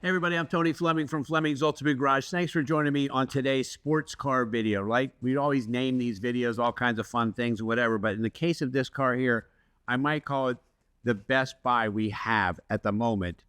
Hey everybody, I'm Tony Fleming from Fleming's Ultimate Garage. Thanks for joining me on today's sports car video, right? We always name these videos all kinds of fun things or whatever, but in the case of this car here, I might call it the best buy we have at the moment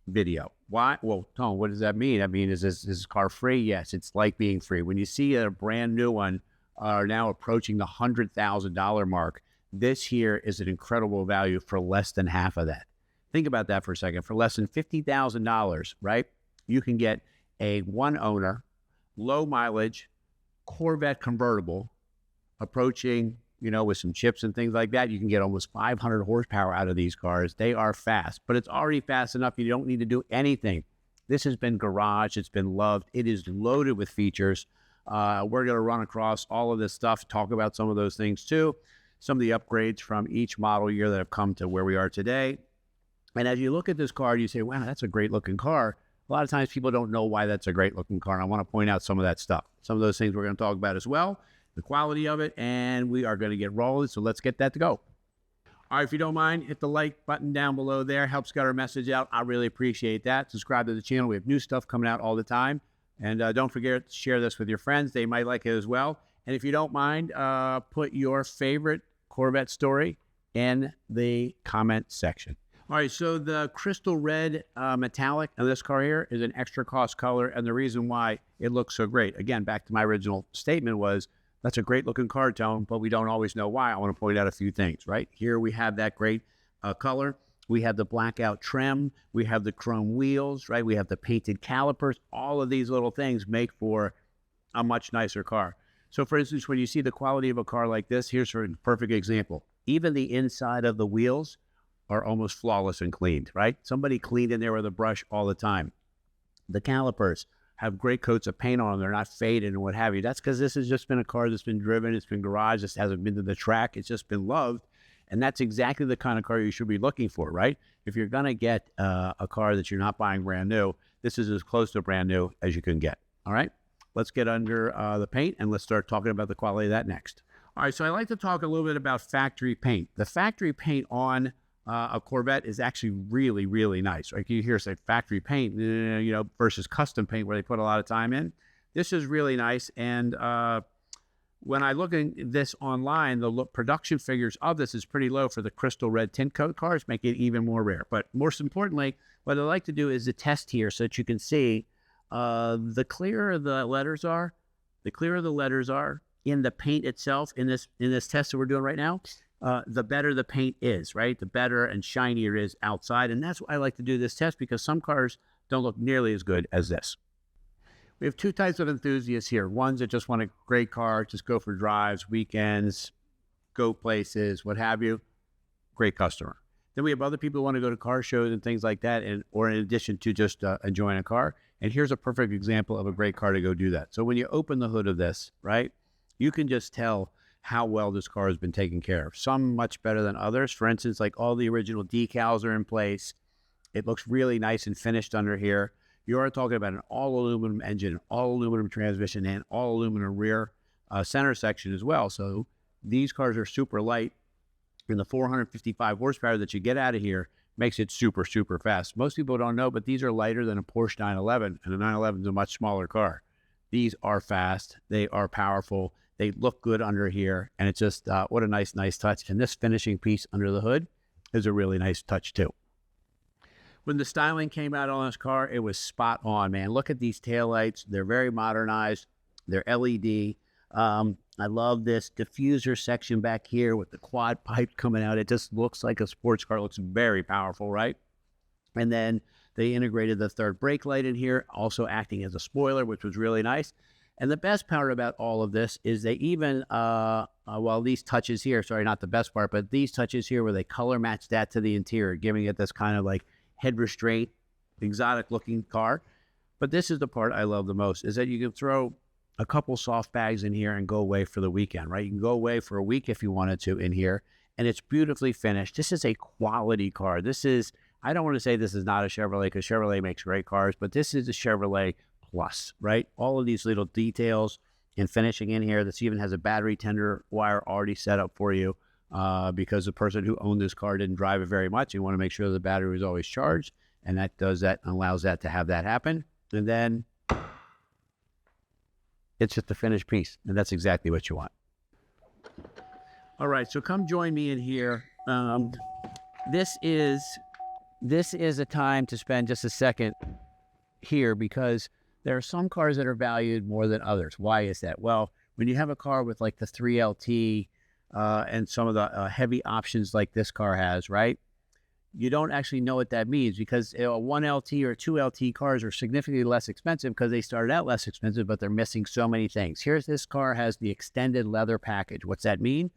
video. Why? Well, Tone, what does that mean? I mean, is this car free? Yes, it's like being free. When you see a brand new one now approaching the $100,000 mark, this here is an incredible value for less than half of that. Think about that for a second. For less than $50,000, right, you can get a one-owner, low-mileage Corvette convertible approaching, with some chips and things like that. You can get almost 500 horsepower out of these cars. They are fast, but it's already fast enough. You don't need to do anything. This has been garaged. It's been loved. It is loaded with features. We're going to run across all of this stuff, talk about some of those things too, some of the upgrades from each model year that have come to where we are today. And as you look at this car, you say, wow, that's a great looking car. A lot of times people don't know why that's a great looking car. And I want to point out some of that stuff. Some of those things we're going to talk about as well, the quality of it, and we are going to get rolling. So let's get that to go. All right, if you don't mind, hit the like button down below there. Helps get our message out. I really appreciate that. Subscribe to the channel. We have new stuff coming out all the time. And don't forget to share this with your friends. They might like it as well. And if you don't mind, put your favorite Corvette story in the comment section. All right, so the crystal red metallic of this car here is an extra cost color, and the reason why it looks so great, again, back to my original statement was, that's a great looking car, Tone, but we don't always know why. I want to point out a few things, right? Here we have that great color. We have the blackout trim. We have the chrome wheels, right? We have the painted calipers. All of these little things make for a much nicer car. So for instance, when you see the quality of a car like this, here's a perfect example. Even the inside of the wheels are almost flawless and cleaned, right? Somebody cleaned in there with a brush all the time. The calipers have great coats of paint on them. They're not faded and what have you. That's because this has just been a car that's been driven. It's been garaged. This hasn't been to the track. It's just been loved. And that's exactly the kind of car you should be looking for, right? If you're going to get a car that you're not buying brand new, this is as close to brand new as you can get. All right, let's get under the paint and let's start talking about the quality of that next. All right, so I like to talk a little bit about factory paint. The factory paint on a Corvette is actually really, really nice. Like you hear say factory paint, versus custom paint where they put a lot of time in. This is really nice. And when I look at this online, the production figures of this is pretty low for the crystal red tint coat cars, make it even more rare. But most importantly, what I like to do is the test here so that you can see the clearer the letters are, in the paint itself, in this test that we're doing right now, the better the paint is, right? The better and shinier it is outside. And that's why I like to do this test, because some cars don't look nearly as good as this. We have two types of enthusiasts here. Ones that just want a great car, just go for drives, weekends, go places, what have you. Great customer. Then we have other people who want to go to car shows and things like that, or in addition to just enjoying a car. And here's a perfect example of a great car to go do that. So when you open the hood of this, right, you can just tell how well this car has been taken care of. Some much better than others. For instance, like all the original decals are in place. It looks really nice and finished under here. You are talking about an all aluminum engine, all aluminum transmission, and all aluminum rear center section as well. So these cars are super light, and the 455 horsepower that you get out of here makes it super, super fast. Most people don't know, but these are lighter than a Porsche 911, and a 911 is a much smaller car. These are fast. They are powerful. They look good under here, and it's just, what a nice touch. And this finishing piece under the hood is a really nice touch too. When the styling came out on this car, it was spot on, man. Look at these taillights. They're very modernized. They're LED. I love this diffuser section back here with the quad pipe coming out. It just looks like a sports car. It looks very powerful, right? And then they integrated the third brake light in here, also acting as a spoiler, which was really nice. And the best part about all of this is they even, well, these touches here, sorry, not the best part, but these touches here where they color match that to the interior, giving it this kind of like head restraint, exotic looking car. But this is the part I love the most, is that you can throw a couple soft bags in here and go away for the weekend, right? You can go away for a week if you wanted to in here, and it's beautifully finished. This is a quality car. This is, I don't want to say this is not a Chevrolet, because Chevrolet makes great cars, but this is a Chevrolet Plus, right? All of these little details and finishing in here. This even has a battery tender wire already set up for you because the person who owned this car didn't drive it very much. You want to make sure the battery was always charged. and that does that and allows that to have that happen. And then it's just a finished piece, and that's exactly what you want. All right, so come join me in here. This is a time to spend just a second here, because there are some cars that are valued more than others. Why is that? Well, when you have a car with like the 3LT and some of the heavy options like this car has, right? You don't actually know what that means, because a 1LT or 2LT cars are significantly less expensive because they started out less expensive, but they're missing so many things. Here's this car has the extended leather package. What's that mean?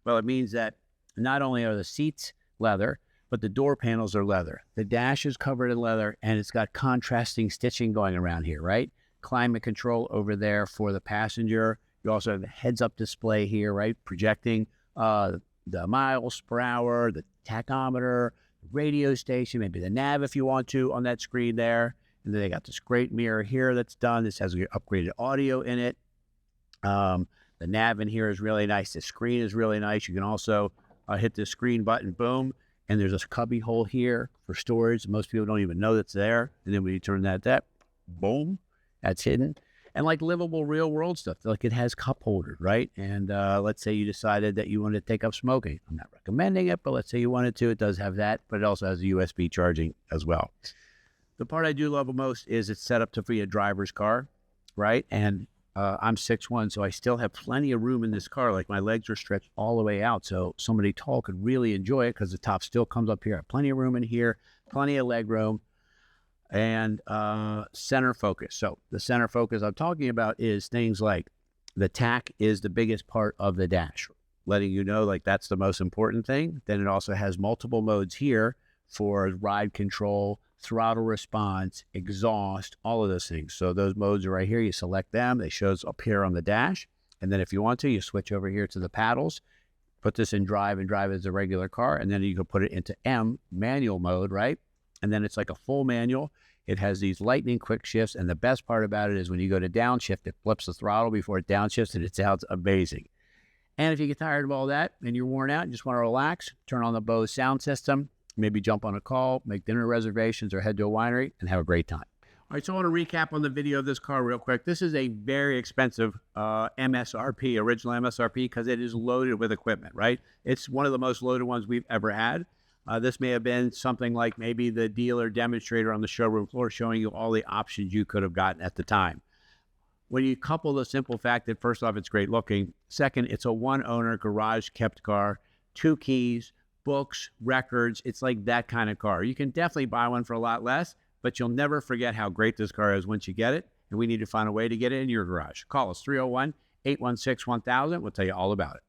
Well, it means that not only are the seats leather, but the door panels are leather. The dash is covered in leather, and it's got contrasting stitching going around here, right? Climate control over there for the passenger. You also have the heads-up display here, right? Projecting the miles per hour, the tachometer, radio station, maybe the nav if you want to on that screen there. And then they got this great mirror here that's done. This has upgraded audio in it. The nav in here is really nice. The screen is really nice. You can also hit the screen button, boom, and there's a cubby hole here for storage. Most people don't even know that's there. And then when you turn that, boom, that's hidden. And like livable real world stuff, like it has cup holders, right? And let's say you decided that you wanted to take up smoking. I'm not recommending it, but let's say you wanted to. It does have that, but it also has USB charging as well. The part I do love the most is it's set up to be a driver's car, right? And I'm 6'1", so I still have plenty of room in this car. Like my legs are stretched all the way out, so somebody tall could really enjoy it because the top still comes up here. I have plenty of room in here, plenty of leg room. And center focus. So the center focus I'm talking about is things like the tack is the biggest part of the dash, letting you know like that's the most important thing. Then it also has multiple modes here for ride control, throttle response, exhaust, all of those things. So those modes are right here. You select them. They show up here on the dash. And then if you want to, you switch over here to the paddles, put this in drive, and drive as a regular car. And then you can put it into M, manual mode, right? And then it's like a full manual. It has these lightning quick shifts. And the best part about it is when you go to downshift, it flips the throttle before it downshifts, and it sounds amazing. And if you get tired of all that and you're worn out and just want to relax, turn on the Bose sound system, maybe jump on a call, make dinner reservations, or head to a winery and have a great time. All right, so I want to recap on the video of this car real quick. This is a very expensive MSRP, original MSRP, because it is loaded with equipment, right? It's one of the most loaded ones we've ever had. This may have been something like maybe the dealer demonstrator on the showroom floor showing you all the options you could have gotten at the time. When you couple the simple fact that, first off, it's great looking. Second, it's a one-owner, garage-kept car, 2 keys, books, records. It's like that kind of car. You can definitely buy one for a lot less, but you'll never forget how great this car is once you get it. And we need to find a way to get it in your garage. Call us 301-816-1000. We'll tell you all about it.